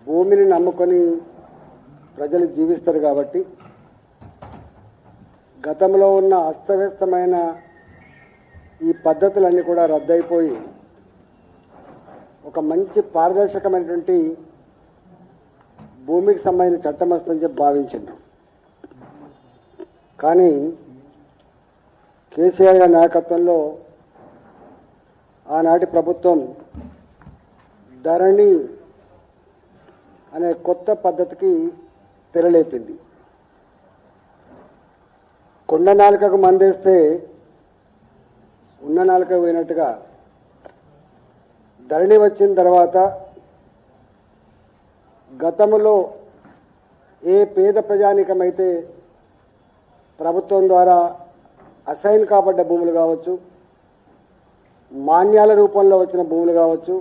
భూమిని నమ్ముకొని ప్రజలు జీవిస్తారు కాబట్టి గతంలో ఉన్న అస్తవ్యస్తమైన ఈ పద్ధతులన్నీ కూడా రద్దయిపోయి ఒక మంచి పారదర్శకమైనటువంటి భూమికి సంబంధించిన చట్టం వస్తుందని చెప్పి భావించింది. కానీ కేసీఆర్ గారి నాయకత్వంలో ఆనాటి ప్రభుత్వం ధరణి అనే కొత్త పద్ధతికి తెరలేపింది. కొండ నాలుకకు మందేస్తే ఉన్న నాలుక పోయినట్టుగా ధరణి వచ్చిన తర్వాత గతంలో ఏ పేద ప్రజానికమైతే ప్రభుత్వం ద్వారా అసైన్ కాబడ్డ భూములు కావచ్చు, మాన్యాల రూపంలో వచ్చిన భూములు కావచ్చు,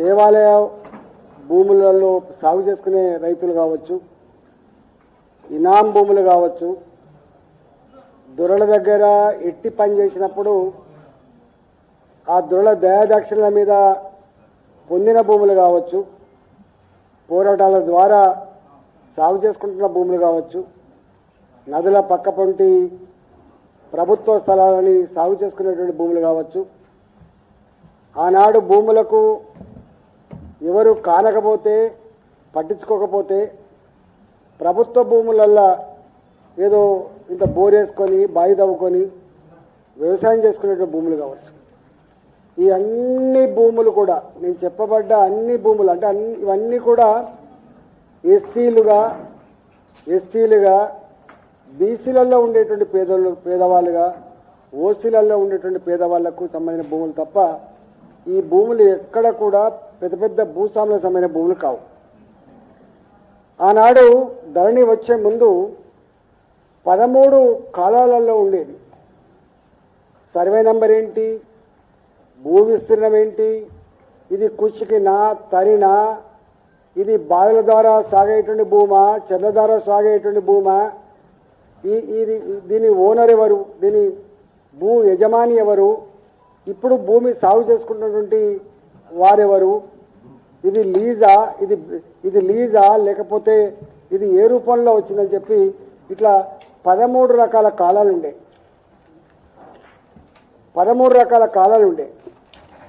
దేవాలయ భూములలో సాగు చేసుకునే రైతులు కావచ్చు, ఇనాం భూములు కావచ్చు, దొరల దగ్గర ఎట్టి పని చేసినప్పుడు ఆ దొరల దయాదాక్షిణ్యాల మీద పొందిన భూములు కావచ్చు, పోరాటాల ద్వారా సాగు చేసుకుంటున్న భూములు కావచ్చు, నదుల పక్క పొంటి ప్రభుత్వ స్థలాలని సాగు చేసుకునేటువంటి భూములు కావచ్చు, ఆనాడు భూములకు ఎవరు కానకపోతే పట్టించుకోకపోతే ప్రభుత్వ భూములల్లో ఏదో ఇంత బోరేసుకొని బావి తవ్వుకొని వ్యవసాయం చేసుకునేటువంటి భూములు కావచ్చు. ఈ అన్ని భూములు కూడా నేను చెప్పబడ్డ అన్ని భూములు అంటే ఇవన్నీ కూడా ఎస్సీలుగా ఎస్టీలుగా బీసీలలో ఉండేటువంటి పేదవాళ్ళుగా ఓసీలలో ఉండేటువంటి పేదవాళ్లకు సంబంధించిన భూములు తప్ప ఈ భూములు ఎక్కడ కూడా పెద్ద పెద్ద భూస్వాములకు సంబంధించిన భూములు కావు. ఆనాడు ధరణి వచ్చే ముందు 13 కాలాలలో ఉండేది. సర్వే నెంబర్ ఏంటి, భూ విస్తీర్ణం ఏంటి, ఇది కుషికినా తరినా, ఇది బావిల ద్వారా సాగేటువంటి భూమా, చెర్ల ద్వారా సాగేటువంటి భూమా, దీని ఓనర్ ఎవరు, దీని భూ యజమాని ఎవరు, ఇప్పుడు భూమి సాగు చేసుకుంటున్నటువంటి వారెవరు, ఇది లీజా, ఇది లీజా లేకపోతే ఇది ఏ రూపంలో వచ్చిందని చెప్పి ఇట్లా 13 రకాల కాలాలు ఉండే. 13 రకాల కాలాలు ఉండే.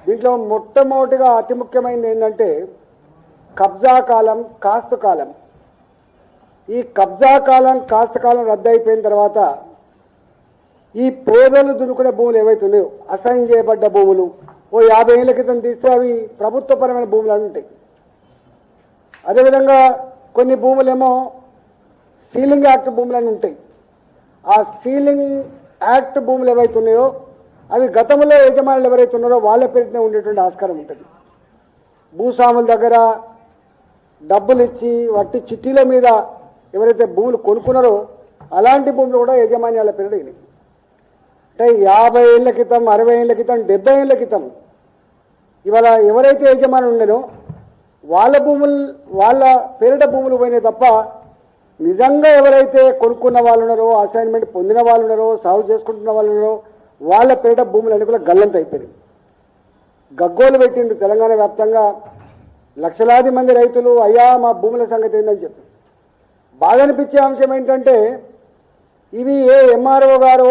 దీంట్లో మొట్టమొదటిగా అతి ముఖ్యమైనది ఏంటంటే కబ్జా కాలం, కాస్తు కాలం. ఈ కబ్జా కాలం, కాస్తు కాలం రద్దయిపోయిన తర్వాత ఈ పేదలు దున్నుకునే భూములు ఏవైతే ఉన్నాయో అసైన్ చేయబడ్డ భూములు ఓ 50 ఏళ్ల క్రితం తీస్తే అవి ప్రభుత్వపరమైన భూములు అని ఉంటాయి. అదేవిధంగా కొన్ని భూములేమో సీలింగ్ యాక్ట్ భూములు అని ఉంటాయి. ఆ సీలింగ్ యాక్ట్ భూములు ఏవైతే ఉన్నాయో అవి గతంలో యజమానులు ఎవరైతే ఉన్నారో వాళ్ళ పేరునే ఉండేటువంటి ఆస్కారం ఉంటుంది. భూస్వాముల దగ్గర డబ్బులు ఇచ్చి వట్టి చిట్టీల మీద ఎవరైతే భూములు కొనుక్కున్నారో అలాంటి భూములు కూడా యజమాన్యాల పేరు అయినాయి. అంటే 50 ఏళ్ల క్రితం, 60 ఏళ్ల క్రితం, 70 ఏళ్ల క్రితం ఇవాళ ఎవరైతే యజమాని ఉండేనో వాళ్ళ భూములు, వాళ్ళ పేరిట భూములు పోయినాయి తప్ప నిజంగా ఎవరైతే కొనుక్కున్న వాళ్ళు ఉన్నారో, అసైన్మెంట్ పొందిన వాళ్ళు ఉన్నారో, సాగు చేసుకుంటున్న వాళ్ళు ఉన్నారో వాళ్ళ పేరిట భూములు అన్ని కూడా గల్లంత అయిపోయినాయి. గగ్గోలు పెట్టిండు తెలంగాణ వ్యాప్తంగా లక్షలాది మంది రైతులు, అయ్యా మా భూముల సంగతి ఏందని చెప్పి. బాగా అనిపించే అంశం ఏంటంటే ఇవి ఏ ఎంఆర్ఓ గారో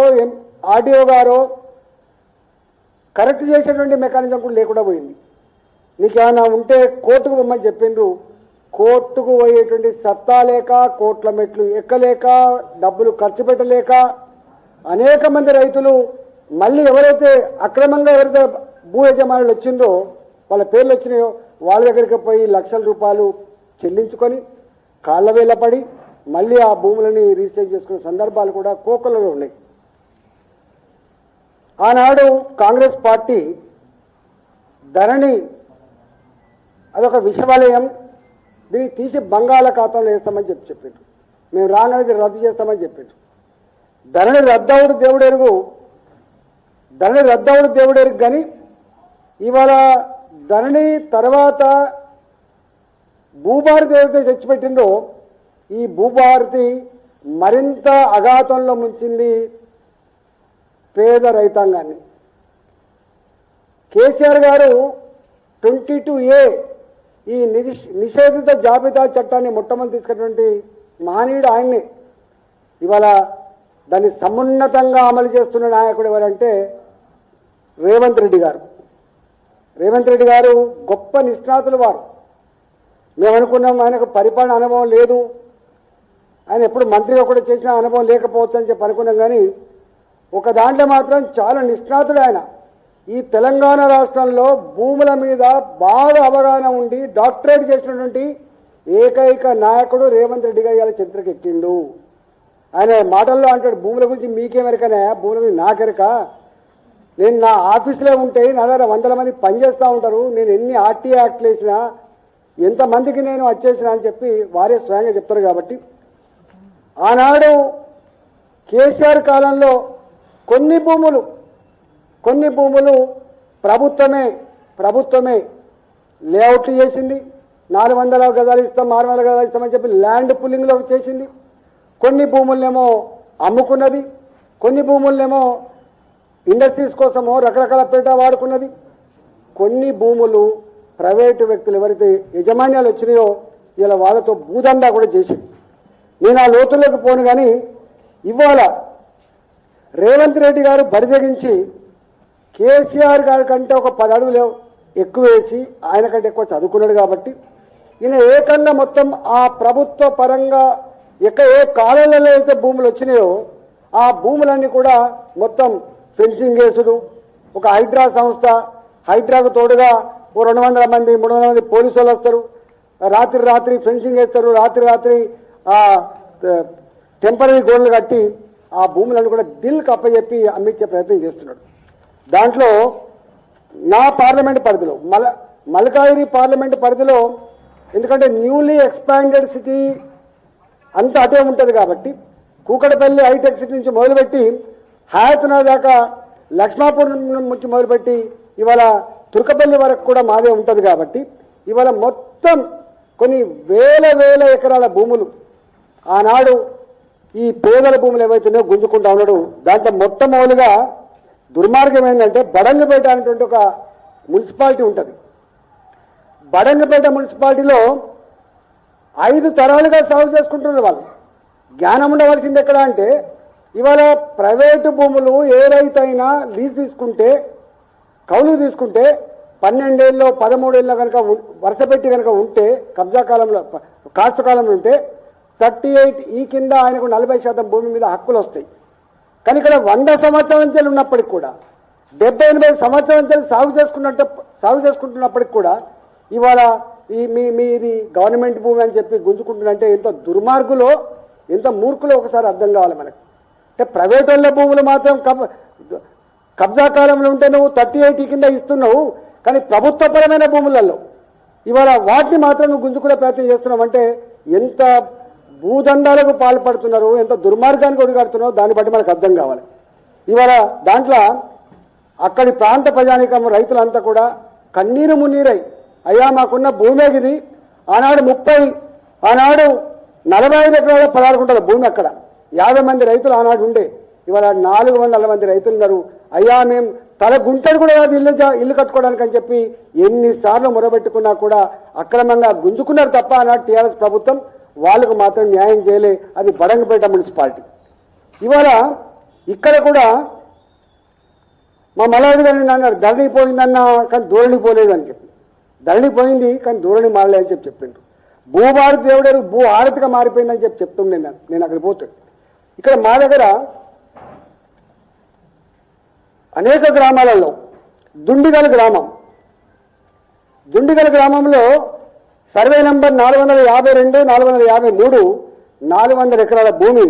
ఆర్డీఓ గారో కరెక్ట్ చేసేటువంటి మెకానిజం కూడా లేకుండా పోయింది. నీకేమైనా ఉంటే కోర్టుకు పొమ్మని చెప్పిండ్రు. కోర్టుకు పోయేటువంటి సత్తా లేక, కోట్ల మెట్లు ఎక్కలేక, డబ్బులు ఖర్చు పెట్టలేక అనేక మంది రైతులు మళ్ళీ ఎవరైతే అక్రమంగా ఎవరైతే భూ యజమానులు వచ్చిందో వాళ్ళ పేర్లు వచ్చినాయో వాళ్ళ దగ్గరికి పోయి లక్షల రూపాయలు చెల్లించుకొని కాళ్ళ వేళ్ళ పడి మళ్ళీ ఆ భూములని రిజిస్టర్ చేసుకునే సందర్భాలు కూడా కోకలలో ఉన్నాయి. ఆనాడు కాంగ్రెస్ పార్టీ ధరణి అదొక విషవలయం, దీన్ని తీసి బంగాళాఖాతంలో వేస్తామని చెప్పిండ్రు. మేము రాగానే రద్దు చేస్తామని చెప్పిండ్రు. ధరణి రద్దవుడు దేవుడెరుగు, ధరణి రద్దవుడు దేవుడెరుగు. కానీ ఇవాళ ధరణి తర్వాత భూభారతి ఏదైతే తెచ్చిపెట్టిందో ఈ భూభారతి మరింత అఘాతంలో ముంచింది పేద రైతాంగాన్ని. కేసీఆర్ గారు 22A ఈ నిషేధిత జాబితా చట్టాన్ని మొట్టమొదటి తీసుకున్నటువంటి మహనీయుడు ఆయన్నే. ఇవాళ దాన్ని సమున్నతంగా అమలు చేస్తున్న నాయకుడు ఎవరంటే రేవంత్ రెడ్డి గారు. రేవంత్ రెడ్డి గారు గొప్ప నిష్ణాతులు వారు. మేము అనుకున్నాం ఆయనకు పరిపాలన అనుభవం లేదు, ఆయన ఎప్పుడు మంత్రిగా కూడా చేసిన అనుభవం లేకపోవచ్చు అని చెప్పి అనుకున్నాం. కానీ ఒక దాంట్లో మాత్రం చాలా నిష్ణాతుడు ఆయన. ఈ తెలంగాణ రాష్ట్రంలో భూముల మీద బాగా అవగాహన ఉండి డాక్టరేట్ చేసినటువంటి ఏకైక నాయకుడు రేవంత్ రెడ్డి గారు ఇవాళ చరిత్రకు ఎక్కిండు. ఆయన మాటల్లో అంటాడు, భూముల గురించి మీకేమెరకనే, భూముల గురించి నాకెరక, నేను నా ఆఫీసులో ఉంటే నా దగ్గర 100 మంది పనిచేస్తూ ఉంటారు, నేను ఎన్ని ఆర్టీఐ యాక్ట్లు వేసినా ఎంతమందికి నేను వచ్చేసినా అని చెప్పి వారే స్వయంగా చెప్తారు. కాబట్టి ఆనాడు కేసీఆర్ కాలంలో కొన్ని భూములు ప్రభుత్వమే లేఅవుట్లు చేసింది. 400 గజాలు ఇస్తాం, 600 గజాలు ఇస్తామని చెప్పి ల్యాండ్ పుల్లింగ్లో చేసింది. కొన్ని భూములనేమో అమ్ముకున్నది, కొన్ని భూములనేమో ఇండస్ట్రీస్ కోసమో రకరకాల పేట వాడుకున్నది. కొన్ని భూములు ప్రైవేటు వ్యక్తులు ఎవరైతే యజమాన్యాలు వచ్చినాయో ఇలా వాళ్ళతో భూదందా కూడా చేసింది. నేను ఆ లోతుల్లోకి పోను. కానీ ఇవాళ రేవంత్ రెడ్డి గారు బరిదగించి కేసీఆర్ గారి కంటే ఒక 10 అడుగులు ఎక్కువ వేసి ఆయన కంటే ఎక్కువ చదువుకున్నాడు. కాబట్టి ఈయన ఏకంగా మొత్తం ఆ ప్రభుత్వ పరంగా ఏ కాలంలో అయితే భూములు వచ్చినాయో ఆ భూములన్నీ కూడా మొత్తం ఫెన్సింగ్ వేసుడు, ఒక హైడ్రా సంస్థ, హైడ్రాకు తోడుగా ఓ 200 మంది 300 మంది పోలీసు వాళ్ళు వస్తారు, రాత్రి ఫెన్సింగ్ వేస్తారు, రాత్రి టెంపరీ గోడలు కట్టి ఆ భూములను కూడా దిల్కి అప్పచెప్పి అమ్మించే ప్రయత్నం చేస్తున్నాడు. దాంట్లో నా పార్లమెంట్ పరిధిలో మల్కాజిగిరి పార్లమెంట్ పరిధిలో, ఎందుకంటే న్యూలీ ఎక్స్పాండెడ్ సిటీ అంతా అటే ఉంటుంది కాబట్టి కూకటపల్లి హైటెక్ సిటీ నుంచి మొదలుపెట్టి హయాత్నగర్ దాకా, లక్ష్మాపూర్ నుంచి మొదలుపెట్టి ఇవాళ తుర్కపల్లి వరకు కూడా మాదే ఉంటుంది. కాబట్టి ఇవాళ మొత్తం కొన్ని వేల ఎకరాల భూములు ఆనాడు ఈ పేదల భూములు ఏవైతున్నాయో గుంజుకుంటా ఉన్నాడు. దాంట్లో మొట్టమొదలుగా దుర్మార్గం ఏంటంటే బడంగపేట అనేటువంటి ఒక మున్సిపాలిటీ ఉంటుంది. బడంగపేట మున్సిపాలిటీలో 5 తరాలుగా సాగు చేసుకుంటున్నారు. వాళ్ళు జ్ఞానం ఉండవలసింది ఎక్కడ అంటే, ఇవాళ ప్రైవేటు భూములు ఏ రైతు అయినా లీజ్ తీసుకుంటే, కౌలు తీసుకుంటే 12 ఏళ్ళు 13 ఏళ్ళ కనుక వరుస పెట్టి కనుక ఉంటే, కబ్జా కాలంలో కాస్తు కాలంలో ఉంటే 38 కింద ఆయనకు 40% భూమి మీద హక్కులు వస్తాయి. కానీ ఇక్కడ 100 సంవత్సరాల నుంచి ఉన్నప్పటికి కూడా 70-80 సంవత్సరాల నుంచి సాగు చేసుకుంటున్నప్పటికి కూడా ఇవాళ మీది గవర్నమెంట్ భూమి అని చెప్పి గుంజుకుంటున్నంటే ఎంత దుర్మార్గులో, ఎంత మూర్ఖులో ఒకసారి అర్థం కావాలి మనకి. అంటే ప్రైవేట్ వాళ్ళ భూములు మాత్రం కబ్జా కాలంలో ఉంటే నువ్వు 38 కింద ఇస్తున్నావు, కానీ ప్రభుత్వపరమైన భూములలో ఇవాళ వాటిని మాత్రం నువ్వు గుంజుకునే ప్రయత్నం చేస్తున్నావు. అంటే ఎంత భూదండాలకు పాల్పడుతున్నారు, ఎంత దుర్మార్గానికి ఒడిగడుతున్నారో దాన్ని బట్టి మనకు అర్థం కావాలి. ఇవాళ దాంట్లో అక్కడి ప్రాంత ప్రజానికం రైతులంతా కూడా కన్నీరు మున్నీరై, అయ్యా మాకున్న భూమే ఇది, ఆనాడు 45 ఎకరాల 16 గుంటల భూమి, అక్కడ 50 మంది రైతులు ఆనాడు ఉండే, ఇవాళ 400 మంది రైతులు ఉన్నారు. అయ్యా మేము తల గుంటలు కూడా ఇల్లు కట్టుకోవడానికి అని చెప్పి ఎన్నిసార్లు మొరబెట్టుకున్నా కూడా అక్రమంగా గుంజుకున్నారు తప్ప ఆనాడు టీఆర్ఎస్ ప్రభుత్వం వాళ్ళకు మాత్రం న్యాయం చేయలే. అది బడంగపేట మున్సిపాలిటీ. ఇవాళ ఇక్కడ కూడా మా మలయాళి గారిని అన్నారు, ధరణి పోయిందన్నా కానీ ధోరణి పోలేదు అని చెప్పి. ధరణి పోయింది కానీ ధోరణి మారలే అని చెప్పి చెప్పిండ్రు. భూభారతి దేవుడారు భూ ఆరతిగా మారిపోయిందని చెప్పి చెప్తుండే నేను అక్కడ పోతే. ఇక్కడ మా దగ్గర అనేక గ్రామాలలో దుండిగల్ గ్రామంలో సర్వే నంబర్ 452, 453 400 ఎకరాల భూమి,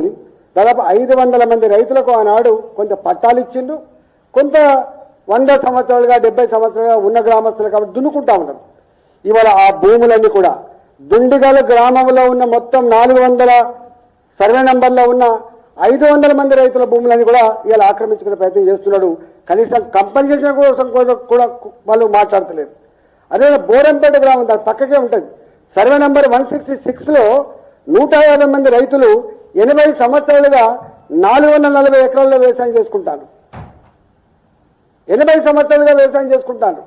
దాదాపు 500 మంది రైతులకు ఆనాడు కొంత పట్టాలు ఇచ్చిండ్రు. కొంత 100 సంవత్సరాలుగా 70 సంవత్సరాలుగా ఉన్న గ్రామస్తులు కాబట్టి దున్నుకుంటా ఉన్నారు. ఇవాళ ఆ భూములన్నీ కూడా దుండిగల్ గ్రామంలో ఉన్న మొత్తం 400 సర్వే నంబర్లో ఉన్న 500 మంది రైతుల భూములని కూడా ఇలా ఆక్రమించుకునే ప్రయత్నం చేస్తున్నాడు. కనీసం కంపెన్సేషన్ కోసం కూడా వాళ్ళు మాట్లాడతలేరు. అదే బోరంపేట గ్రామం దాని పక్కకే ఉంటుంది. సర్వే నంబర్ 166లో 150 మంది రైతులు 80 సంవత్సరాలుగా 440 ఎకరాల్లో వ్యవసాయం చేసుకుంటారు. 80 సంవత్సరాలుగా వ్యవసాయం చేసుకుంటారు.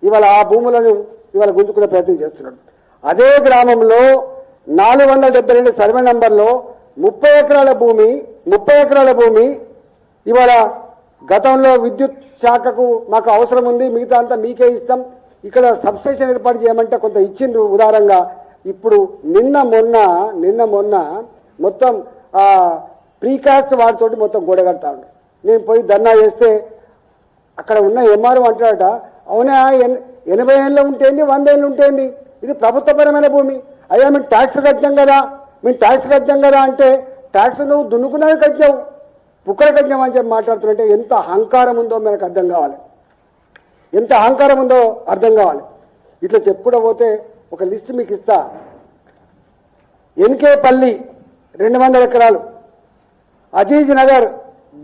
ఇవాళ ఆ భూములను ఇవాళ గుంజుకునే ప్రయత్నం చేస్తున్నాడు. అదే గ్రామంలో 472 సర్వే నంబర్లో 30 ఎకరాల భూమి ఇవాళ గతంలో విద్యుత్ శాఖకు మాకు అవసరం ఉంది, మిగతా అంతా మీకే ఇస్తాం, ఇక్కడ సబ్స్టేషన్ ఏర్పాటు చేయమంటే కొంత ఇచ్చిండ్రు ఉదారంగా. ఇప్పుడు నిన్న మొన్న మొత్తం ప్రీకాస్ట్ వాటితోటి మొత్తం గోడగడతాడు. నేను పోయి ధర్నా చేస్తే అక్కడ ఉన్న ఎంఆర్ఓ అంటాడట, అవునా 80 ఏళ్ళు ఉంటేంది 100 ఏళ్ళు ఉంటేంది, ఇది ప్రభుత్వపరమైన భూమి, అయ్యా మేము ట్యాక్స్ కట్టాం కదా అంటే ట్యాక్స్ నువ్వు దున్నుకున్నది కట్టావు, పుక్కల కట్టాం అని చెప్పి మాట్లాడుతుంటే ఎంత అహంకారం ఉందో మనకు అర్థం కావాలి, ఎంత అహంకారం ఉందో అర్థం కావాలి. ఇట్లా చెప్పుకుంటూ పోతే ఒక లిస్ట్ మీకు ఇస్తా. ఎన్కేపల్లి 200 ఎకరాలు, అజీజ్ నగర్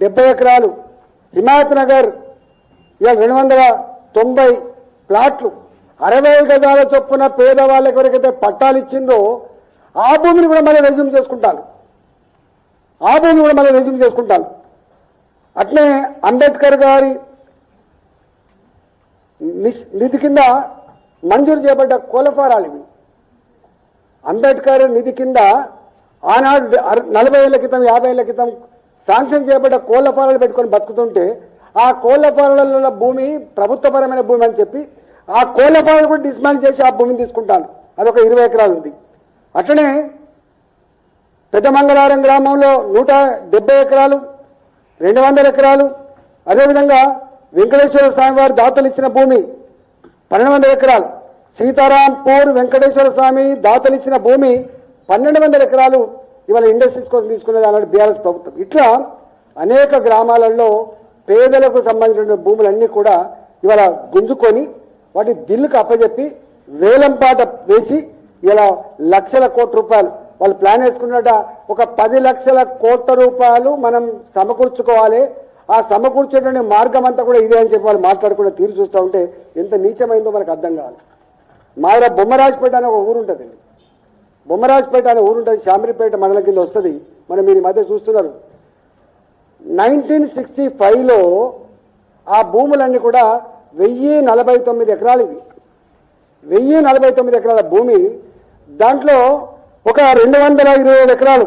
70 ఎకరాలు, హిమాయత్ నగర్ ఇవాళ 290 ప్లాట్లు, 60 గజాల చొప్పున పేదవాళ్ళకి ఎవరికైతే పట్టాలు ఇచ్చిందో ఆ భూమిని కూడా మళ్ళీ రెజ్యూమ్ చేసుకుంటాను. అట్లే అంబేద్కర్ గారి నిధి కింద మంజూరు చేయబడ్డ కోళ్ళఫారాలు ఇవి. అంబేద్కర్ నిధి కింద ఆనాడు 40 ఏళ్ల క్రితం 50 ఏళ్ల క్రితం శాంక్షన్ చేయబడ్డ కోళ్ళఫారాలు పెట్టుకొని బతుకుతుంటే ఆ కోళ్ళఫారాల భూమి ప్రభుత్వపరమైన భూమి అని చెప్పి ఆ కోళ్ళఫారాలు కూడా డిస్మాండ్ చేసి ఆ భూమిని తీసుకుంటాను. అదొక 20 ఎకరాలు ఉంది. అట్లనే పెద్దమంగళవారం గ్రామంలో 170 ఎకరాలు, 200 ఎకరాలు, అదేవిధంగా వెంకటేశ్వర స్వామి వారు దాతలు ఇచ్చిన భూమి 1200 ఎకరాలు, సీతారాంపూర్ వెంకటేశ్వర స్వామి దాతలు ఇచ్చిన భూమి 1200 ఎకరాలు ఇవాళ ఇండస్ట్రీస్ కోసం తీసుకునేది అన్నాడు బీఆర్ఎస్ ప్రభుత్వం. ఇట్లా అనేక గ్రామాలలో పేదలకు సంబంధించిన భూములన్నీ కూడా ఇవాళ గుంజుకొని వాటి దిల్లుకు అప్పచెప్పి వేలంపాట వేసి ఇలా లక్షల కోట్ల రూపాయలు వాళ్ళు ప్లాన్ వేసుకున్నట. ఒక 10 లక్షల కోట్ల రూపాయలు మనం సమకూర్చుకోవాలి, ఆ సమకూర్చేటువంటి మార్గం అంతా కూడా ఇదే అని చెప్పి వాళ్ళు మాట్లాడుకునే తీరు చూస్తూ ఉంటే ఎంత నీచమైందో మనకు అర్థం కావాలి. మా దగ్గర బొమ్మరాజపేట అనే ఒక ఊరు ఉంటుందండి, బొమ్మరాజపేట అనే ఊరు ఉంటుంది, శామరిపేట మండలం కింద వస్తుంది. మనం మీరు ఈ మధ్య చూస్తున్నారు. 1965లో ఆ భూములన్నీ కూడా 1049 ఎకరాలు ఇవి, 1049 ఎకరాల భూమి. దాంట్లో ఒక 227 ఎకరాలు,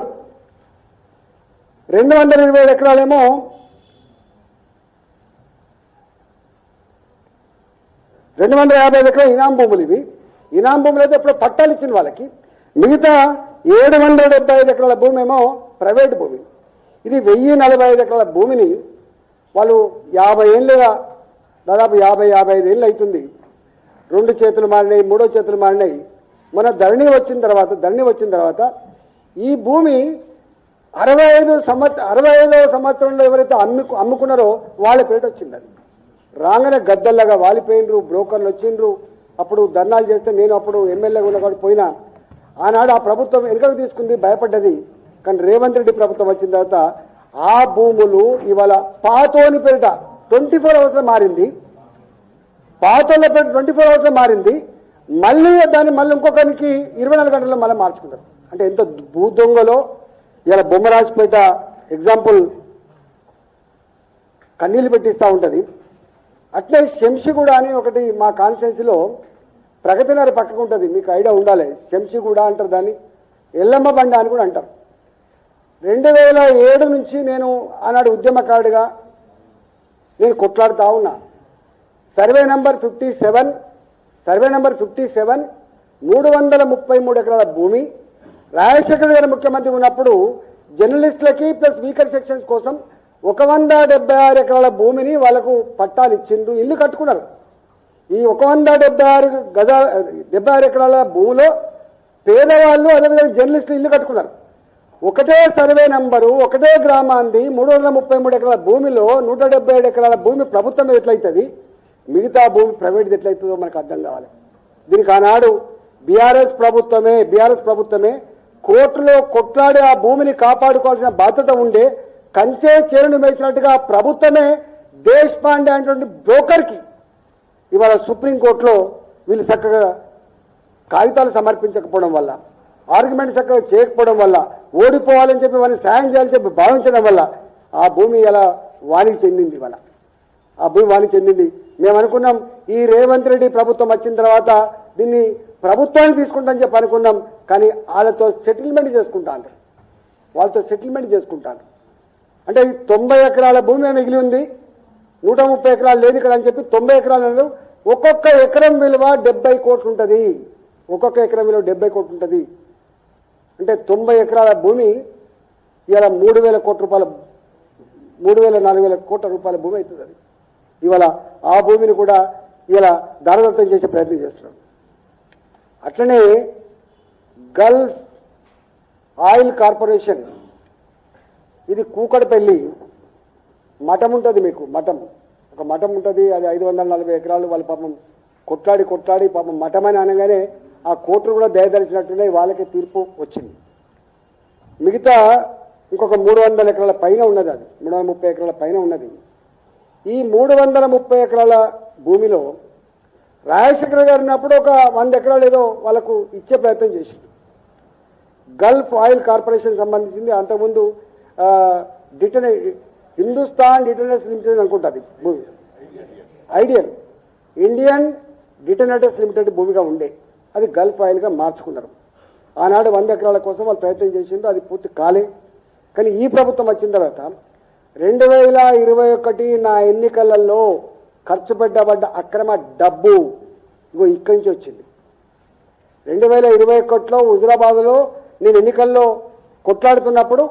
227 ఎకరాలేమో ఇనాం భూములు. ఇవి ఇనాం భూములు అయితే ఇప్పుడు పట్టాలు ఇచ్చిన వాళ్ళకి. మిగతా 775 ఎకరాల భూమి ఏమో ప్రైవేట్ భూమి. ఇది 1045 ఎకరాల భూమిని వాళ్ళు 50 ఏళ్ళుగా, దాదాపు 50-55 ఏళ్ళు అవుతుంది, 2 చేతులు మారినాయి, 3వ చేతులు మారినాయి. మన ధరణి వచ్చిన తర్వాత ఈ భూమి 65వ సంవత్సరంలో ఎవరైతే అమ్ముకున్నారో వాళ్ళ పేట వచ్చిందని రాగానే గద్దల్లాగా వాలిపోయినరు. బ్రోకర్లు వచ్చిండ్రు. అప్పుడు ధర్నాలు చేస్తే నేను అప్పుడు ఎమ్మెల్యేగా ఉన్నవాడు పోయినా. ఆనాడు ఆ ప్రభుత్వం వెనుకకు తీసుకుంది, భయపడ్డది. కానీ రేవంత్ రెడ్డి ప్రభుత్వం వచ్చిన తర్వాత ఆ భూములు ఇవాళ పాతోని పేరిట 24 అవర్స్ మారింది, పాతోళ్ళ పేరిట 24 అవర్స్ మారింది. మళ్ళీ దాన్ని ఇంకొకరికి 24 గంటల్లో మళ్ళీ మార్చుకుంటారు. అంటే ఎంత భూ దొంగలో ఇలా బొమ్మరాజపేట ఎగ్జాంపుల్ కన్నీళ్ళు పెట్టిస్తూ ఉంటుంది. అట్లే శంషిగూడ అని ఒకటి మా కాన్స్టిట్యున్సీలో ప్రగతినగర్ పక్కకు ఉంటుంది, మీకు ఐడియా ఉండాలి. శంషిగూడ అంటారు దాన్ని, ఎల్లమ్మ బండ అని కూడా అంటారు. 2007 నుంచి నేను ఆనాడు ఉద్యమకారుడిగా నేను కొట్లాడుతూ ఉన్నా. సర్వే నెంబర్ 57 333 ఎకరాల భూమి. రాజశేఖర్ గారు ముఖ్యమంత్రి ఉన్నప్పుడు జర్నలిస్టులకి ప్లస్ వీకర్ సెక్షన్స్ కోసం 176 ఎకరాల భూమిని వాళ్ళకు పట్టాలు ఇచ్చిండ్రు, ఇల్లు కట్టుకున్నారు. ఈ 176 ఎకరాల భూమిలో పేదవాళ్ళు అదేవిధంగా జర్నలిస్టులు ఇల్లు కట్టుకున్నారు. ఒకటే సర్వే నంబరు, ఒకటే గ్రామాంది 333 ఎకరాల భూమిలో 177 ఎకరాల భూమి ప్రభుత్వం ఎట్లయితుంది, మిగతా భూమి ప్రైవేట్ ఎట్లయితుందో మనకు అర్థం కావాలి. దీనికి ఆనాడు బీఆర్ఎస్ ప్రభుత్వమే కోర్టులో కొట్లాడి ఆ భూమిని కాపాడుకోవాల్సిన బాధ్యత ఉండే. కంచే చేరును వేసినట్టుగా ప్రభుత్వమే దేశ్ పాండే అనేటువంటి బ్రోకర్కి ఇవాళ సుప్రీంకోర్టులో వీళ్ళు చక్కగా కాగితాలు సమర్పించకపోవడం వల్ల, ఆర్గ్యుమెంట్ చక్కగా చేయకపోవడం వల్ల, ఓడిపోవాలని చెప్పి వాళ్ళని సాయం చేయాలని చెప్పి భావించడం వల్ల ఆ భూమి ఇలా వానికి చెందింది. మేము అనుకున్నాం ఈ రేవంత్ రెడ్డి ప్రభుత్వం వచ్చిన తర్వాత దీన్ని ప్రభుత్వాన్ని తీసుకుంటామని చెప్పి అనుకున్నాం. కానీ వాళ్ళతో సెటిల్మెంట్ చేసుకుంటాను, వాళ్ళతో సెటిల్మెంట్ చేసుకుంటాను. అంటే 90 ఎకరాల భూమి మిగిలి ఉంది, 130 ఎకరాలు లేదు ఇక్కడ అని చెప్పి 90 ఎకరాలు. ఒక్కొక్క ఎకరం విలువ 70 కోట్లు ఉంటుంది, ఒక్కొక్క ఎకరం విలువ 70 కోట్లు ఉంటుంది. అంటే 90 ఎకరాల భూమి ఇవాళ 3,000 కోట్ల రూపాయల 3,000-4,000 కోట్ల రూపాయల భూమి అవుతుంది. అది ఇవాళ ఆ భూమిని కూడా ఇలా దారదత్తం చేసే ప్రయత్నం చేస్తున్నాం. అట్లనే గల్ఫ్ ఆయిల్ కార్పొరేషన్, ఇది కూకడపల్లి మఠం ఉంటుంది, మీకు మఠం ఒక మఠం ఉంటుంది, అది 540 ఎకరాలు. వాళ్ళు పాపం కొట్లాడి పాపం మఠం అని అనగానే ఆ కోర్టులు కూడా దయదలిచినట్టున్నాయి, వాళ్ళకి తీర్పు వచ్చింది. మిగతా ఇంకొక 300 ఎకరాల పైన ఉన్నది, అది 330 ఎకరాల పైన ఉన్నది. ఈ 330 ఎకరాల భూమిలో రాజశేఖర్ గారు ఉన్నప్పుడు ఒక 100 ఎకరాలు ఏదో వాళ్ళకు ఇచ్చే ప్రయత్నం చేసింది. గల్ఫ్ ఆయిల్ కార్పొరేషన్ సంబంధించింది. అంతకుముందు హిందుస్థాన్ డిటనర్స్ లిమిటెడ్ అనుకుంటుంది భూమి, ఐడియల్ ఇండియన్ డిటనర్స్ లిమిటెడ్ భూమిగా ఉండే, అది గల్ఫ్ ఆయిల్గా మార్చుకున్నారు. ఆనాడు 100 ఎకరాల కోసం వాళ్ళు ప్రయత్నం చేసిండ్రు, అది పూర్తి కాలే. కానీ ఈ ప్రభుత్వం వచ్చిన తర్వాత 2021 నా ఎన్నికలలో ఖర్చు పెట్టబడ్డ అక్రమ డబ్బు ఇగో ఇక్కడి నుంచి వచ్చింది. 2021లో హుజురాబాద్లో నేను ఎన్నికల్లో కొట్లాడుతున్నప్పుడు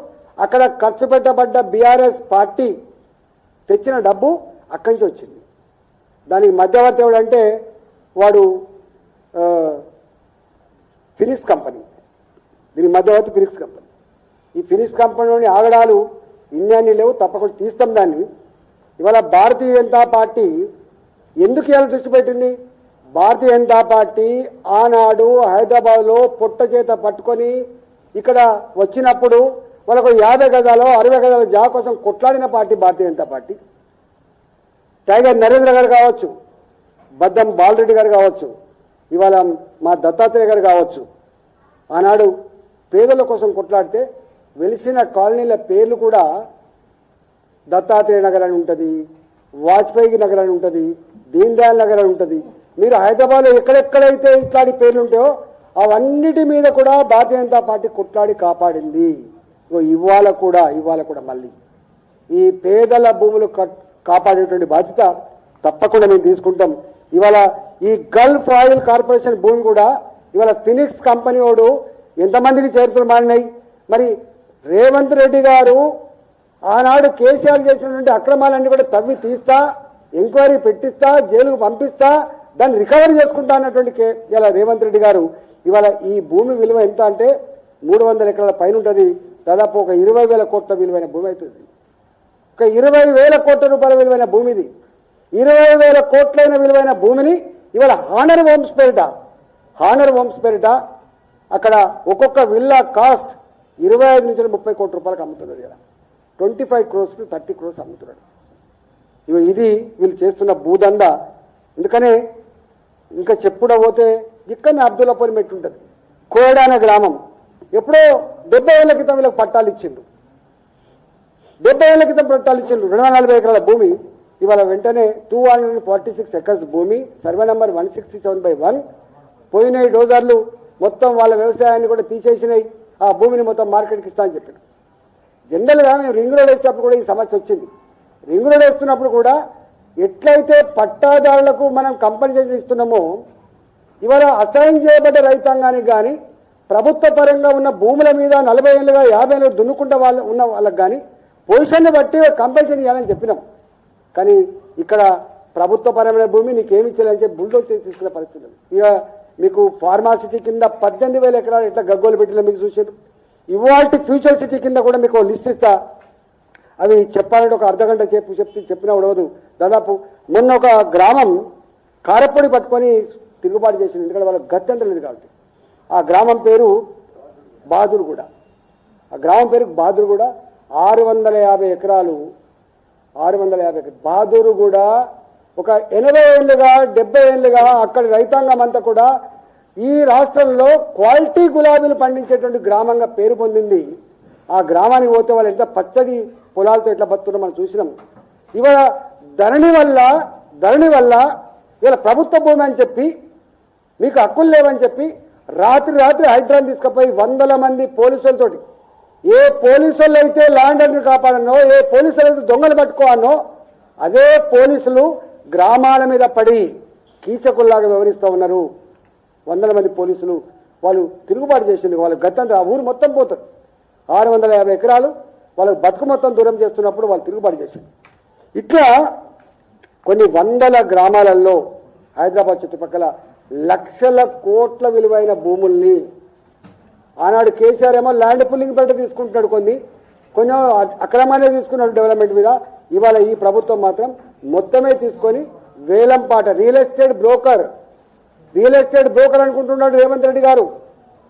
అక్కడ ఖర్చు పెట్టబడ్డ బీఆర్ఎస్ పార్టీ తెచ్చిన డబ్బు అక్కడి నుంచి వచ్చింది. దానికి మధ్యవర్తి ఎవడంటే వాడు ఫినిక్స్ కంపెనీ, దీనికి మధ్యవర్తి ఫినిక్స్ కంపెనీ. ఈ ఫినిక్స్ కంపెనీలోని ఆగడాలు ఇన్ని లేవు, తప్పకుండా తీస్తాం దాన్ని. ఇవాళ భారతీయ జనతా పార్టీ ఎందుకు ఇలా దృష్టి పెట్టింది? భారతీయ జనతా పార్టీ ఆనాడు హైదరాబాద్లో పొట్ట చేత పట్టుకొని ఇక్కడ వచ్చినప్పుడు వాళ్ళకు 50 గజాలు 60 గజాల జాగా కోసం కొట్లాడిన party Bharatiya Janata party. Tiger Narendra గారు కావచ్చు, బద్దం బాలరెడ్డి గారు కావచ్చు, ఇవాళ మా దత్తాత్రేయ గారు కావచ్చు, ఆనాడు పేదల కోసం కొట్లాడితే వెలిసిన కాలనీల పేర్లు కూడా దత్తాత్రేయ నగర్ అని ఉంటుంది, వాజ్పేయి నగర్ అని ఉంటుంది, దీన్ దయాళ్ నగర్ అని ఉంటుంది. మీరు హైదరాబాద్లో ఎక్కడెక్కడైతే ఇట్లాంటి పేర్లు ఉంటాయో అవన్నిటి మీద కూడా భారతీయ జనతా పార్టీ కొట్లాడి కాపాడింది. ఇవాళ కూడా మళ్ళీ ఈ పేదల భూములు కాపాడేటువంటి బాధ్యత తప్పకుండా మేము తీసుకుంటాం. ఇవాళ ఈ గల్ఫ్ ఆయిల్ కార్పొరేషన్ భూమి కూడా ఇవాళ ఫినిక్స్ కంపెనీ వాడు ఎంతమందికి చేరుతులు మారినాయి. మరి రేవంత్ రెడ్డి గారు ఆనాడు కేసీఆర్ చేసినటువంటి అక్రమాలన్నీ కూడా తవ్వి తీస్తా, ఎంక్వైరీ పెట్టిస్తా, జైలుకు పంపిస్తా, దాన్ని రికవరీ చేసుకుంటా అన్నటువంటి ఇలా రేవంత్ రెడ్డి గారు ఇవాళ ఈ భూమి విలువ ఎంత అంటే 300 ఎకరాల పైన ఉంటుంది. దాదాపు ఒక 20,000 కోట్ల విలువైన భూమి అవుతుంది. ఒక 20,000 కోట్ల రూపాయల విలువైన భూమిది. 20,000 కోట్లైన విలువైన భూమిని ఇవాళ హానర్ హోమ్స్ పేరిట అక్కడ ఒక్కొక్క విల్లా కాస్ట్ 25 నుంచి 30 కోట్ల రూపాయలకు అమ్ముతున్నారు. ఇలా 25 crores to 30 crores అమ్ముతున్నాడు. ఇది వీళ్ళు చేస్తున్న భూదంద. ఎందుకనే ఇంకా చెప్పుడ పోతే ఇక్కడనే అబ్దుల్లాపూర్ మెట్టు ఉంటుంది, కోడా అనే గ్రామం. ఎప్పుడో 70 ఏళ్ల క్రితం వీళ్ళకి పట్టాలు ఇచ్చిండ్రు, 70 ఏళ్ల క్రితం పట్టాలు ఇచ్చిండ్రు. 240 ఎకరాల భూమి ఇవాళ వెంటనే 246 ఎకర్స్ భూమి, సర్వే నెంబర్ 167/1 పోయినాయి. డోజర్లు మొత్తం వాళ్ళ వ్యవసాయాన్ని కూడా తీసేసినాయి. ఆ భూమిని మొత్తం మార్కెట్కి ఇస్తా అని చెప్పారు. జనరల్గా మేము రింగ్ రోడ్ వేసేటప్పుడు కూడా ఈ సమస్య వచ్చింది. రింగ్ రోడ్ వేస్తున్నప్పుడు కూడా ఎట్లయితే పట్టాదారులకు మనం కంపెన్సేషన్ ఇస్తున్నామో ఇవాళ అసైన్ చేయబడ్డ రైతాంగానికి కానీ ప్రభుత్వ పరంగా ఉన్న భూముల మీద 40 ఏళ్ళుగా 50 ఏళ్ళు దున్నుకుంటే ఉన్న వాళ్ళకి కానీ పొజిషన్ని బట్టి కంపెన్సేషన్ ఇవ్వాలని చెప్పినాం. కానీ ఇక్కడ ప్రభుత్వ పరమైన భూమి నీకేమి ఇచ్చేయాలని చెప్పి బుల్డోజ్ చేసి తీసుకునే పరిస్థితి. ఇక మీకు ఫార్మాసిటీ కింద 18,000 ఎకరాలు ఎట్లా గగ్గోలు పెట్టినా మీకు చూసారు. ఇవాల్టి ఫ్యూచర్ సిటీ కింద కూడా మీకు లిస్ట్ ఇస్తా, అవి చెప్పాలంటే ఒక అర్ధగంట చెప్పినా ఉండవదు. దాదాపు మొన్న ఒక గ్రామం కారపొడి పట్టుకొని తిరుగుబాటు చేసింది, ఎందుకంటే వాళ్ళకి గత్యంతరం లేదు కాబట్టి. ఆ గ్రామం పేరు బాదురుగూడ. 650 ఎకరాలు. బాదురుగూడ ఒక 80 ఏళ్ళుగా 70 ఏళ్ళుగా అక్కడి రైతాంగం అంతా కూడా ఈ రాష్ట్రంలో క్వాలిటీ గులాబీలు పండించేటువంటి గ్రామంగా పేరు పొందింది. ఆ గ్రామానికి పోతే వాళ్ళు ఎంత పచ్చడి పొలాలతో ఎట్లా బతుకున్నారో మనం చూసినాం. ఇవాళ ధరణి వల్ల ఇవాళ ప్రభుత్వ భూమి అని చెప్పి మీకు హక్కులు లేవని చెప్పి రాత్రి హైడ్రాన్ తీసుకుపోయి వందల మంది పోలీసులతోటి, ఏ పోలీసులు అయితే ల్యాండ్ ఆర్డర్ కాపాడనో, ఏ పోలీసులు అయితే దొంగలు పట్టుకోవాలనో అదే పోలీసులు గ్రామాల మీద పడి కీచకుల్లాగా వ్యవహరిస్తూ ఉన్నారు. వందల మంది పోలీసులు వాళ్ళు తిరుగుబాటు చేసింది. వాళ్ళ గతంతో ఆ ఊరు మొత్తం పోతుంది. 650 ఎకరాలు వాళ్ళకి బతుకు మొత్తం దూరం చేస్తున్నప్పుడు వాళ్ళు తిరుగుబాటు చేసింది. ఇట్లా కొన్ని వందల గ్రామాలలో హైదరాబాద్ చుట్టుపక్కల లక్షల కోట్ల విలువైన భూముల్ని ఆనాడు కేసీఆర్ ఏమో ల్యాండ్ పుల్లింగ్ బయట తీసుకుంటున్నాడు, కొన్ని అక్రమాన్ని తీసుకున్నాడు డెవలప్మెంట్ మీద. ఇవాళ ఈ ప్రభుత్వం మాత్రం మొత్తమే తీసుకొని వేలంపాట రియల్ ఎస్టేట్ బ్రోకర్ అనుకుంటున్నాడు రేవంత్ రెడ్డి గారు.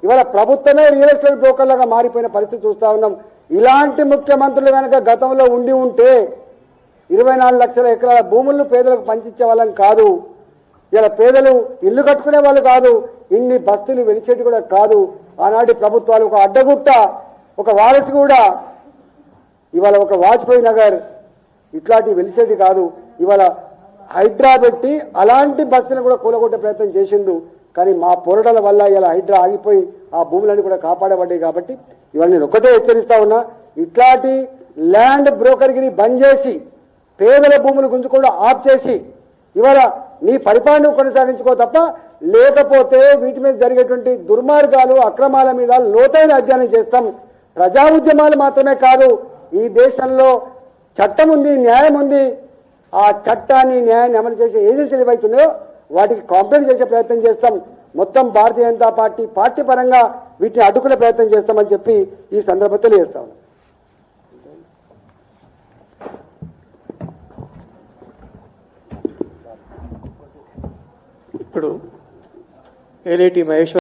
ఇవాళ ప్రభుత్వమే రియల్ ఎస్టేట్ బ్రోకర్ లాగా మారిపోయిన పరిస్థితి చూస్తా ఉన్నాం. ఇలాంటి ముఖ్యమంత్రులు కనుక గతంలో ఉండి ఉంటే 24 లక్షల ఎకరాల భూములను పేదలకు పంచిచ్చే వాళ్ళని కాదు, ఇలా పేదలు ఇల్లు కట్టుకునే వాళ్ళు కాదు, ఇన్ని బస్తులు వెలిచేటి కూడా కాదు. ఆనాటి ప్రభుత్వాలు ఒక అడ్డగుట్ట, ఒక వారసి కూడా, ఇవాళ ఒక వాజ్పేయి నగర్ ఇట్లాంటి వెలిసేటి కాదు. ఇవాళ హైడ్రా పెట్టి అలాంటి బస్సులను కూడా కూలగొట్టే ప్రయత్నం చేసిండు. కానీ మా పోరాటాల వల్ల ఇలా హైడ్రా ఆగిపోయి ఆ భూములన్నీ కూడా కాపాడబడ్డాయి. కాబట్టి ఇవాళ నేను ఒకటే హెచ్చరిస్తా ఉన్నా, ఇట్లాంటి ల్యాండ్ బ్రోకర్గిని బంద్ చేసి పేదల భూములు గుంజుకుండా ఆఫ్ చేసి ఇవాళ నీ పరిపాలన కొనసాగించుకో తప్ప, లేకపోతే వీటి మీద జరిగేటువంటి దుర్మార్గాలు అక్రమాల మీద లోతైన అధ్యయనం చేస్తాం. ప్రజా ఉద్యమాలు మాత్రమే కాదు, ఈ దేశంలో చట్టం ఉంది, న్యాయం ఉంది. ఆ చట్టాన్ని న్యాయాన్ని అమలు చేసే ఏజెన్సీలు ఏవైతున్నాయో వాటికి కాంప్లైంట్ చేసే ప్రయత్నం చేస్తాం. మొత్తం భారతీయ జనతా పార్టీ పరంగా వీటిని అడ్డుకునే ప్రయత్నం చేస్తామని చెప్పి ఈ సందర్భంగా తెలియజేస్తాం. ఇప్పుడు ఏలేటి మహేశ్వర్